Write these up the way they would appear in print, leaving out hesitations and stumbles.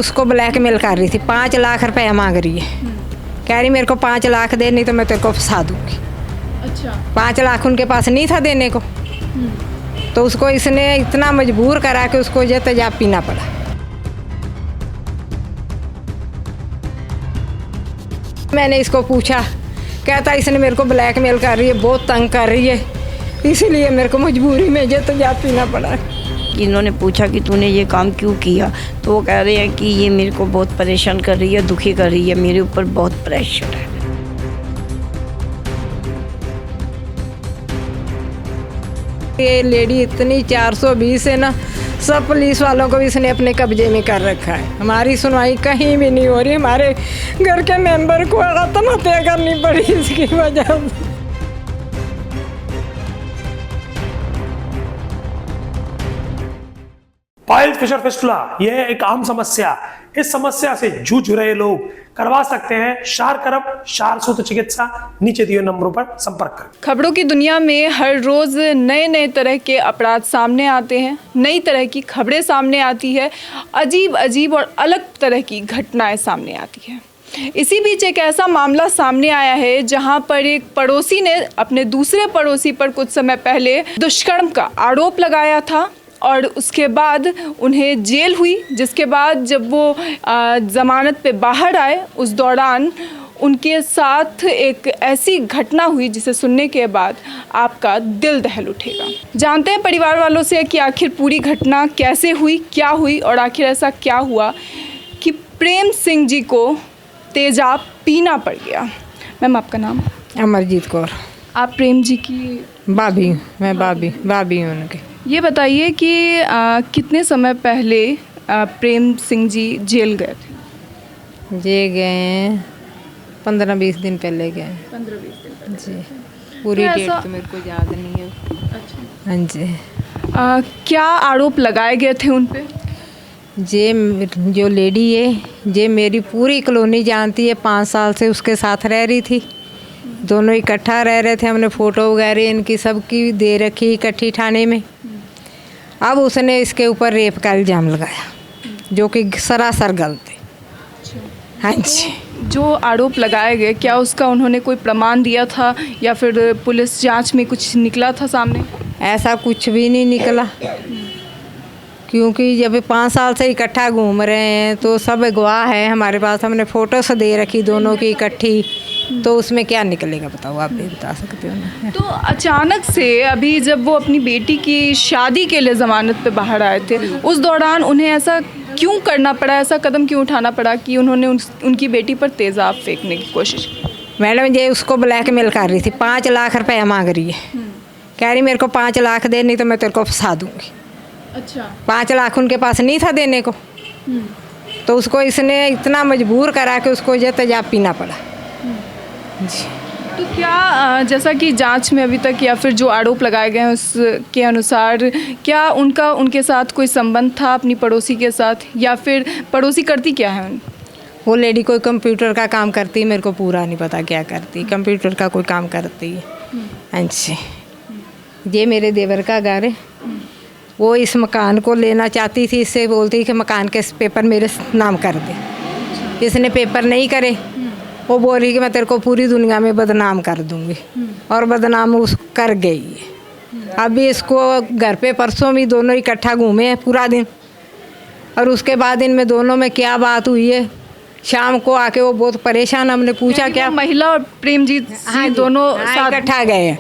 उसको ब्लैकमेल कर रही थी, 5 लाख रुपया मांग रही है। कह रही मेरे को 5 लाख दे, नहीं तो मैं तेरे को फंसा दूंगी। अच्छा। 5 लाख उनके पास नहीं था देने को, तो उसको इसने इतना मजबूर करा के उसको ये तेजाब पीना पड़ा। मैंने इसको पूछा, कहता इसने मेरे को ब्लैकमेल कर रही है, बहुत तंग कर रही है, इसीलिए मेरे को मजबूरी में ये तेजाब पीना पड़ा। इन्होंने पूछा कि तूने ये काम क्यों किया, तो वो कह रहे हैं कि ये मेरे को बहुत परेशान कर रही है, दुखी कर रही है, मेरे ऊपर बहुत प्रेशर है। ये लेडी इतनी 420 है ना, सब पुलिस वालों को भी इसने अपने कब्जे में कर रखा है। हमारी सुनवाई कहीं भी नहीं हो रही, हमारे घर के मेंबर को आत्महत्या करनी पड़ी इसकी वजह से। पाइल्स फिशर फिस्टुला यह एक आम समस्या, इस समस्या से जूझ रहे लोग करवा सकते हैं शारकरप शारसूत्र चिकित्सा। नीचे दिए नंबरों पर संपर्क करें। खबरों की दुनिया में हर रोज नए नए तरह के अपराध सामने आते हैं, नई तरह की खबरें सामने आती है, अजीब अजीब और अलग तरह की घटनाएं सामने आती हैं। इसी बीच एक ऐसा मामला सामने आया है जहां पर एक पड़ोसी ने अपने दूसरे पड़ोसी पर कुछ समय पहले दुष्कर्म का आरोप लगाया था और उसके बाद उन्हें जेल हुई, जिसके बाद जब वो ज़मानत पे बाहर आए उस दौरान उनके साथ एक ऐसी घटना हुई जिसे सुनने के बाद आपका दिल दहल उठेगा। जानते हैं परिवार वालों से कि आखिर पूरी घटना कैसे हुई, क्या हुई और आखिर ऐसा क्या हुआ कि प्रेम सिंह जी को तेजाब पीना पड़ गया। मैम आपका नाम? अमरजीत कौर। आप प्रेम जी की भाभी हूँ, मैं भाभी हूँ उनके। ये बताइए कि कितने समय पहले प्रेम सिंह जी जेल गए थे? जे गए 15-20 दिन पहले गए। 15-20 दिन पहले जी, पूरी तो डेट ऐसा- तो मेरे को याद नहीं है। अच्छा। हाँ जी। क्या आरोप लगाए गए थे उन पे? जो लेडी है, जे मेरी पूरी कॉलोनी जानती है, 5 साल से उसके साथ रह रही थी, दोनों इकट्ठा रह रहे थे। हमने फ़ोटो वगैरह इनकी सबकी दे रखी इकट्ठी थाने में। अब उसने इसके ऊपर रेप का इल्ज़ाम लगाया, जो कि सरासर गलत है। हाँ जी। जो आरोप लगाए गए, क्या उसका उन्होंने कोई प्रमाण दिया था या फिर पुलिस जांच में कुछ निकला था सामने? ऐसा कुछ भी नहीं निकला, क्योंकि जब 5 साल से इकट्ठा घूम रहे हैं तो सब गवाह है हमारे पास। हमने फ़ोटो से दे रखी दोनों की इकट्ठी, तो उसमें क्या निकलेगा बताओ, आप भी बता सकते हो ना। तो अचानक से अभी जब वो अपनी बेटी की शादी के लिए ज़मानत पे बाहर आए थे, उस दौरान उन्हें ऐसा क्यों करना पड़ा, ऐसा कदम क्यों उठाना पड़ा कि उन्होंने उनकी बेटी पर तेज़ाब फेंकने की कोशिश की? मैडम ये उसको ब्लैकमेल कर रही थी, 5 लाख रुपया मांग रही है। कह रही मेरे को 5 लाख दे, नहीं तो मैं तेरे को फंसा दूंगी। अच्छा। 5 लाख उनके पास नहीं था देने को, तो उसको इसने इतना मजबूर करा के उसको ये तेजाब पीना पड़ा। जी। तो क्या जैसा कि जांच में अभी तक या फिर जो आरोप लगाए गए हैं उसके अनुसार क्या उनके साथ कोई संबंध था अपनी पड़ोसी के साथ, या फिर पड़ोसी करती क्या है? वो लेडी कोई कंप्यूटर का काम करती है, मेरे को पूरा नहीं पता क्या करती, कंप्यूटर का कोई काम करती है। हाँ जी। ये मेरे देवर का घर है, वो इस मकान को लेना चाहती थी, इससे बोलती कि मकान के पेपर मेरे नाम कर दे। इसने पेपर नहीं करे, वो बोल रही कि मैं तेरे को पूरी दुनिया में बदनाम कर दूंगी, और बदनाम उस कर गई है। अभी इसको घर पे परसों भी दोनों इकट्ठा घूमे हैं पूरा दिन, और उसके बाद इनमें दोनों में क्या बात हुई है, शाम को आके वो बहुत परेशान। हमने पूछा क्या, महिला और प्रेमजीत हाँ दोनों साथ इकट्ठा गए हैं,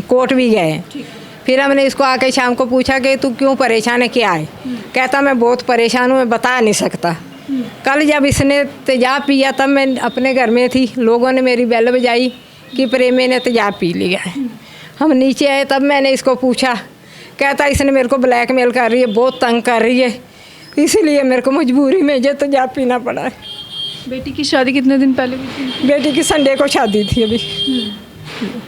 कोर्ट भी गए हैं। फिर हमने इसको आके शाम को पूछा कि तू क्यों परेशान है, क्या है? कहता मैं बहुत परेशान हूँ, मैं बता नहीं सकता। कल जब इसने तेजाब पिया तब मैं अपने घर में थी, लोगों ने मेरी बेल बजाई कि प्रेमी ने तेजाब पी लिया है। हम नीचे आए तब मैंने इसको पूछा, कहता इसने मेरे को ब्लैकमेल कर रही है, बहुत तंग कर रही है, इसीलिए मेरे को मजबूरी में ये तेजाब पीना पड़ा है। बेटी की शादी कितने दिन पहले हुई थी? बेटी की संडे को शादी थी अभी।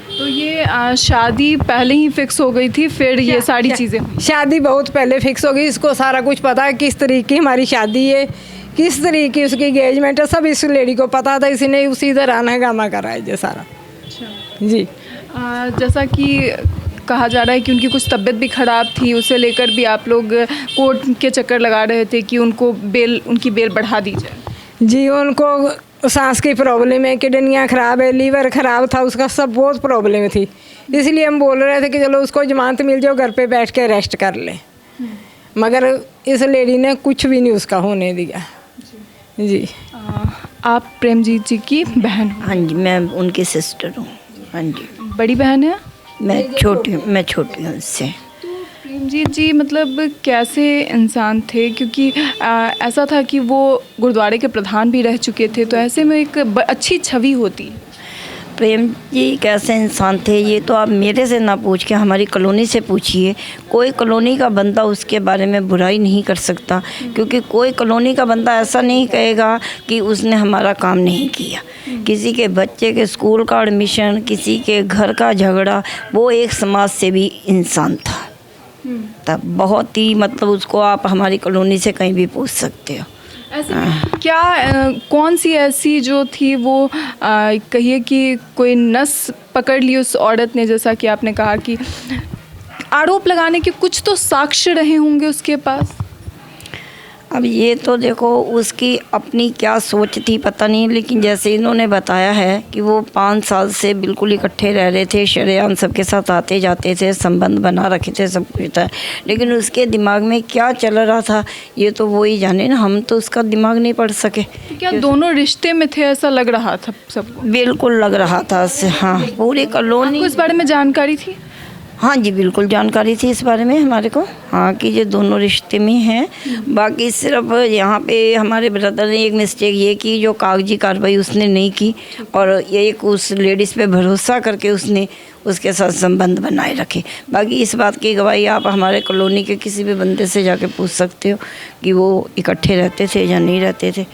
तो ये शादी पहले ही फिक्स हो गई थी, फिर ये सारी चीज़ें? शादी बहुत पहले फिक्स हो गई, इसको सारा कुछ पता है, किस तरीके की हमारी शादी है, किस तरीके की उसकी एंगेजमेंट है, सब इस लेडी को पता था। इसी ने उसी तरह गामा करा है ये सारा। अच्छा जी। जैसा कि कहा जा रहा है कि उनकी कुछ तबीयत भी ख़राब थी, उसे लेकर भी आप लोग कोर्ट के चक्कर लगा रहे थे कि उनकी बेल बढ़ा दी जाए। जी, उनको सांस की प्रॉब्लम है, किडनियाँ ख़राब है, लीवर ख़राब था उसका, सब बहुत प्रॉब्लम थी। इसलिए हम बोल रहे थे कि चलो उसको जमानत मिल जाओ, घर पे बैठ के रेस्ट कर ले, मगर इस लेडी ने कुछ भी नहीं उसका होने दिया। जी। आप प्रेमजीत जी की बहन हो? हाँ जी, मैं उनकी सिस्टर हूँ। हाँ जी, बड़ी बहन है? मैं छोटी हूँ उससे। प्रेमजीत जी मतलब कैसे इंसान थे, क्योंकि ऐसा था कि वो गुरुद्वारे के प्रधान भी रह चुके थे, तो ऐसे में एक अच्छी छवि होती। प्रेम जी कैसे इंसान थे ये तो आप मेरे से ना पूछ के हमारी कॉलोनी से पूछिए। कोई कॉलोनी का बंदा उसके बारे में बुराई नहीं कर सकता, क्योंकि कोई कॉलोनी का बंदा ऐसा नहीं कहेगा कि उसने हमारा काम नहीं किया। किसी के बच्चे के स्कूल का एडमिशन, किसी के घर का झगड़ा, वो एक समाज से भी इंसान था। तब बहुत ही मतलब उसको आप हमारी कॉलोनी से कहीं भी पूछ सकते हो। ऐसे में क्या कौन सी ऐसी जो थी वो कहिए कि कोई नस पकड़ ली उस औरत ने, जैसा कि आपने कहा कि आरोप लगाने के कुछ तो साक्ष्य रहे होंगे उसके पास? अब ये तो देखो उसकी अपनी क्या सोच थी पता नहीं, लेकिन जैसे इन्होंने बताया है कि वो 5 साल से बिल्कुल इकट्ठे रह रहे थे, शरेआम सबके साथ आते जाते थे, संबंध बना रखे थे, सब कुछ था, लेकिन उसके दिमाग में क्या चल रहा था ये तो वो ही जाने ना, हम तो उसका दिमाग नहीं पढ़ सके। क्या दोनों रिश्ते में थे ऐसा लग रहा था सबको? बिल्कुल लग रहा था। हाँ, पूरी कॉलोनी आपको इस बारे में जानकारी थी? हाँ जी, बिल्कुल जानकारी थी इस बारे में हमारे को। हाँ, कि ये दोनों रिश्ते में हैं। बाकी सिर्फ यहाँ पे हमारे ब्रदर ने एक मिस्टेक ये की, जो कागजी कार्रवाई उसने नहीं की और ये एक उस लेडीज़ पे भरोसा करके उसने उसके साथ संबंध बनाए रखे। बाकी इस बात की गवाही आप हमारे कॉलोनी के किसी भी बंदे से जाके पूछ सकते हो कि वो इकट्ठे रहते थे या नहीं रहते थे।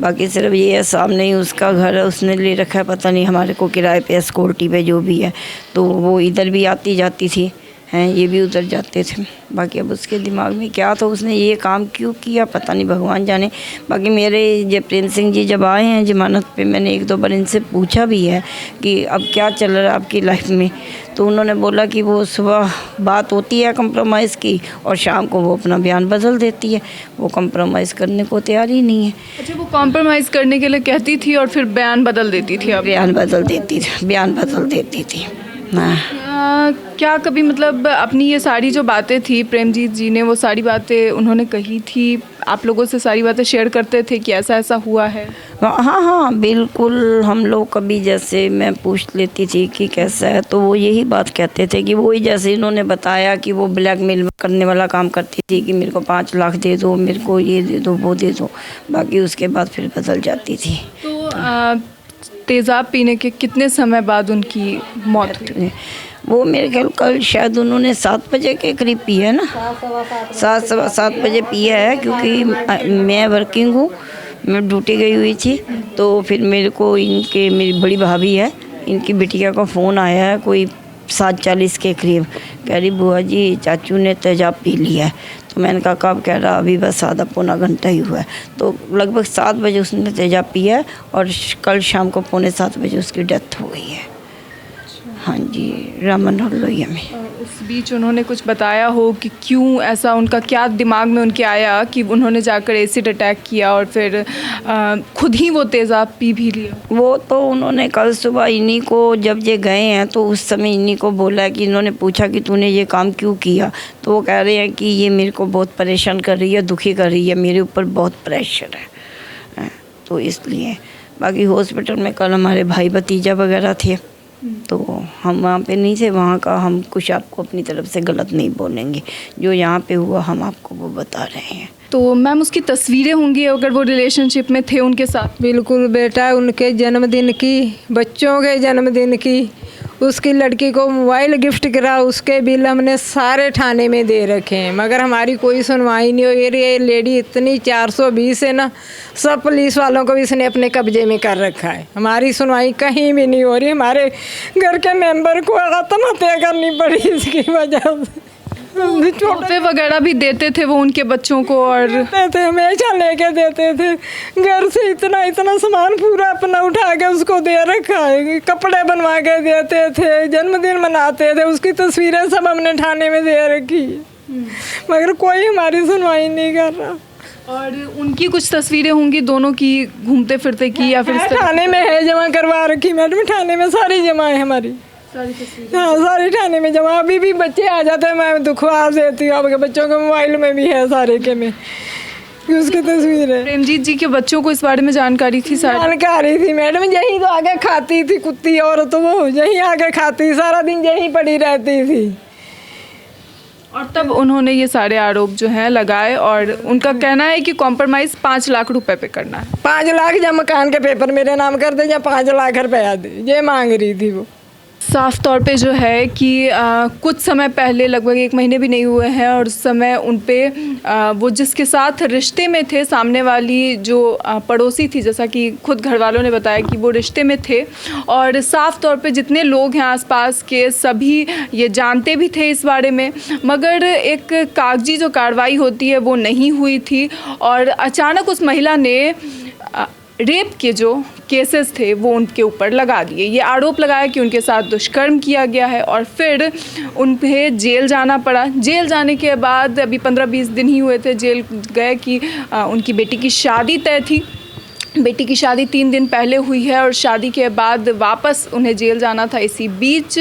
बाकी सिर्फ ये है सामने ही उसका घर है, उसने ले रखा है, पता नहीं हमारे को किराए पे, सिक्योरिटी पे जो भी है, तो वो इधर भी आती जाती थी हैं, ये भी उधर जाते थे। बाकी अब उसके दिमाग में क्या था, उसने ये काम क्यों किया पता नहीं, भगवान जाने। बाकी मेरे जय प्रेम सिंह जी जब आए हैं जमानत पे, मैंने 1-2 बार इनसे पूछा भी है कि अब क्या चल रहा है आपकी लाइफ में, तो उन्होंने बोला कि वो सुबह बात होती है कंप्रोमाइज़ की और शाम को वो अपना बयान बदल देती है, वो कंप्रोमाइज़ करने को तैयार ही नहीं है। अच्छा, वो कॉम्प्रोमाइज़ करने के लिए कहती थी और फिर बयान बदल देती थी? अब बयान बदल देती थी। क्या कभी मतलब अपनी ये सारी जो बातें थी, प्रेमजीत जी ने वो सारी बातें उन्होंने कही थी, आप लोगों से सारी बातें शेयर करते थे कि ऐसा ऐसा हुआ है? हाँ, बिल्कुल। हम लोग कभी जैसे मैं पूछ लेती थी कि कैसा है, तो वो यही बात कहते थे कि वही जैसे इन्होंने बताया कि वो ब्लैकमेल करने वाला काम करती थी कि मेरे को 5 लाख दे दो, मेरे को ये दे दो, वो दे दो। बाकी उसके बाद फिर बदल जाती थी। तो तेज़ाब पीने के कितने समय बाद उनकी मौत हुई? वो मेरे ख्याल कल शायद उन्होंने 7 बजे के करीब पिया है ना, 7 बजे पिया है, क्योंकि मैं वर्किंग हूँ, मैं ड्यूटी गई हुई थी, तो फिर मेरे को मेरी बड़ी भाभी है, इनकी बिटिया का फ़ोन आया है कोई 7:40 के करीब, कह रही बुआ जी चाचू ने तेज़ाब पी लिया है। तो मैंने कहा कब? कह रहा अभी बस आधा पौना घंटा ही हुआ है। तो लगभग 7 बजे उसने तेज़ाब पिया है और कल शाम को 6:45 बजे उसकी डेथ हो गई है। हाँ जी, राममनोहर लोहिया में। उस बीच उन्होंने कुछ बताया हो कि क्यों ऐसा, उनका क्या दिमाग में उनके आया कि उन्होंने जाकर एसिड अटैक किया और फिर खुद ही वो तेज़ाब पी भी लिया? वो तो उन्होंने कल सुबह इन्हीं को जब ये गए हैं तो उस समय इन्हीं को बोला कि इन्होंने पूछा कि तूने ये काम क्यों किया, तो वो कह रहे हैं कि ये मेरे को बहुत परेशान कर रही है, दुखी कर रही है, मेरे ऊपर बहुत प्रेशर है, तो इसलिए। बाकी हॉस्पिटल में कल हमारे भाई भतीजा वगैरह थे, तो हम वहाँ पे नहीं थे, वहाँ का हम कुछ आपको अपनी तरफ से गलत नहीं बोलेंगे, जो यहाँ पे हुआ हम आपको वो बता रहे हैं। तो मैम उसकी तस्वीरें होंगी अगर वो रिलेशनशिप में थे उनके साथ? बिल्कुल बेटा, उनके जन्मदिन की, बच्चों के जन्मदिन की, उसकी लड़की को मोबाइल गिफ्ट करा, उसके बिल हमने सारे थाने में दे रखे हैं, मगर हमारी कोई सुनवाई नहीं हुई। ये लेडी इतनी 420 है ना, सब पुलिस वालों को भी इसने अपने कब्जे में कर रखा है, हमारी सुनवाई कहीं भी नहीं हो रही। हमारे घर के मेंबर को आत्महत्या करनी पड़ी इसकी वजह से। तोहफे वगैरह भी देते थे वो उनके बच्चों को, और देते थे, हमेशा लेके देते थे। घर से इतना इतना सामान पूरा अपना उठा के उसको दे रखा है, कपड़े बनवा के देते थे, जन्मदिन मनाते थे, उसकी तस्वीरें सब हमने थाने में दे रखी, मगर कोई हमारी सुनवाई नहीं कर रहा। और उनकी कुछ तस्वीरें होंगी दोनों की घूमते फिरते की, या फिर इस तरह थाने में है, जमा करवा रखी मैडम, थाने में सारी जमा है हमारी, हाँ सारी थाने में जमा। अभी भी बच्चे आ जाते हैं, मैं दुखवा देती हूँ, आपके बच्चों के मोबाइल में भी है सारे के में उसकी तस्वीर है। प्रेमजीत जी के बच्चों को इस बारे में जानकारी थी? सारी जानकारी थी मैडम, यही तो आगे खाती थी कुत्ती औरत, तो वो यही आगे खाती, सारा दिन यही पड़ी रहती थी। और तब उन्होंने ये सारे आरोप जो हैं लगाए, और उनका कहना है कि कॉम्प्रोमाइज़ 5 लाख रुपए पे करना है। 5 लाख या मकान के पेपर मेरे नाम कर दे, या 5 लाख रुपया दे, ये मांग रही थी वो। साफ तौर पे जो है कि कुछ समय पहले, लगभग 1 महीने भी नहीं हुए हैं, और उस समय उन पे वो जिसके साथ रिश्ते में थे, सामने वाली जो पड़ोसी थी, जैसा कि खुद घर वालों ने बताया कि वो रिश्ते में थे, और साफ तौर पे जितने लोग हैं आसपास के सभी ये जानते भी थे इस बारे में, मगर एक कागजी जो कार्रवाई होती है वो नहीं हुई थी, और अचानक उस महिला ने रेप के जो केसेस थे वो उनके ऊपर लगा दिए। ये आरोप लगाया कि उनके साथ दुष्कर्म किया गया है, और फिर उन्हें जेल जाना पड़ा। जेल जाने के बाद अभी 15-20 दिन ही हुए थे जेल गए कि उनकी बेटी की शादी तय थी। बेटी की शादी 3 दिन पहले हुई है, और शादी के बाद वापस उन्हें जेल जाना था। इसी बीच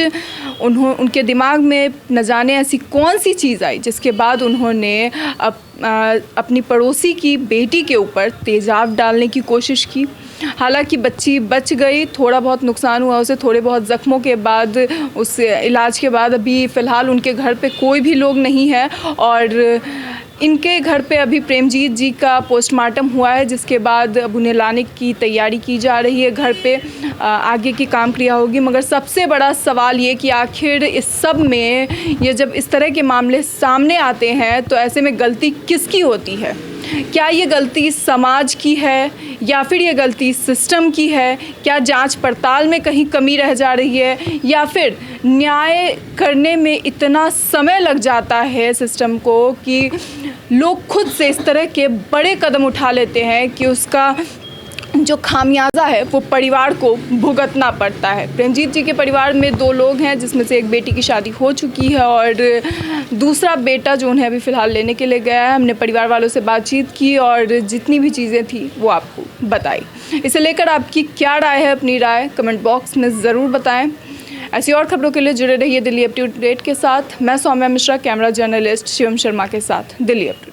उनके दिमाग में न जाने ऐसी कौन सी चीज़ आई जिसके बाद उन्होंने अपनी पड़ोसी की बेटी के ऊपर तेज़ाब डालने की कोशिश की। हालांकि बच्ची बच गई, थोड़ा बहुत नुकसान हुआ उसे, थोड़े बहुत ज़ख्मों के बाद, उस इलाज के बाद अभी फ़िलहाल उनके घर पे कोई भी लोग नहीं है, और इनके घर पे अभी प्रेमजीत जी का पोस्टमार्टम हुआ है, जिसके बाद अब उन्हें लाने की तैयारी की जा रही है घर पे, आगे की काम क्रिया होगी। मगर सबसे बड़ा सवाल ये कि आखिर इस सब में, ये जब इस तरह के मामले सामने आते हैं तो ऐसे में गलती किसकी होती है? क्या ये गलती समाज की है, या फिर ये गलती सिस्टम की है? क्या जांच पड़ताल में कहीं कमी रह जा रही है, या फिर न्याय करने में इतना समय लग जाता है सिस्टम को कि लोग खुद से इस तरह के बड़े कदम उठा लेते हैं कि उसका जो खामियाजा है वो परिवार को भुगतना पड़ता है? प्रेमजीत जी के परिवार में 2 लोग हैं, जिसमें से एक बेटी की शादी हो चुकी है, और दूसरा बेटा जो उन्हें अभी फ़िलहाल लेने के लिए गया है। हमने परिवार वालों से बातचीत की और जितनी भी चीज़ें थी वो आपको बताई। इसे लेकर आपकी क्या राय है? अपनी राय कमेंट बॉक्स में ज़रूर बताएं। ऐसी और खबरों के लिए जुड़े रहिए दिल्ली अप टू डेट के साथ। मैं सौम्या मिश्रा, कैमरा जर्नलिस्ट शिवम शर्मा के साथ, दिल्ली अप टू डेट।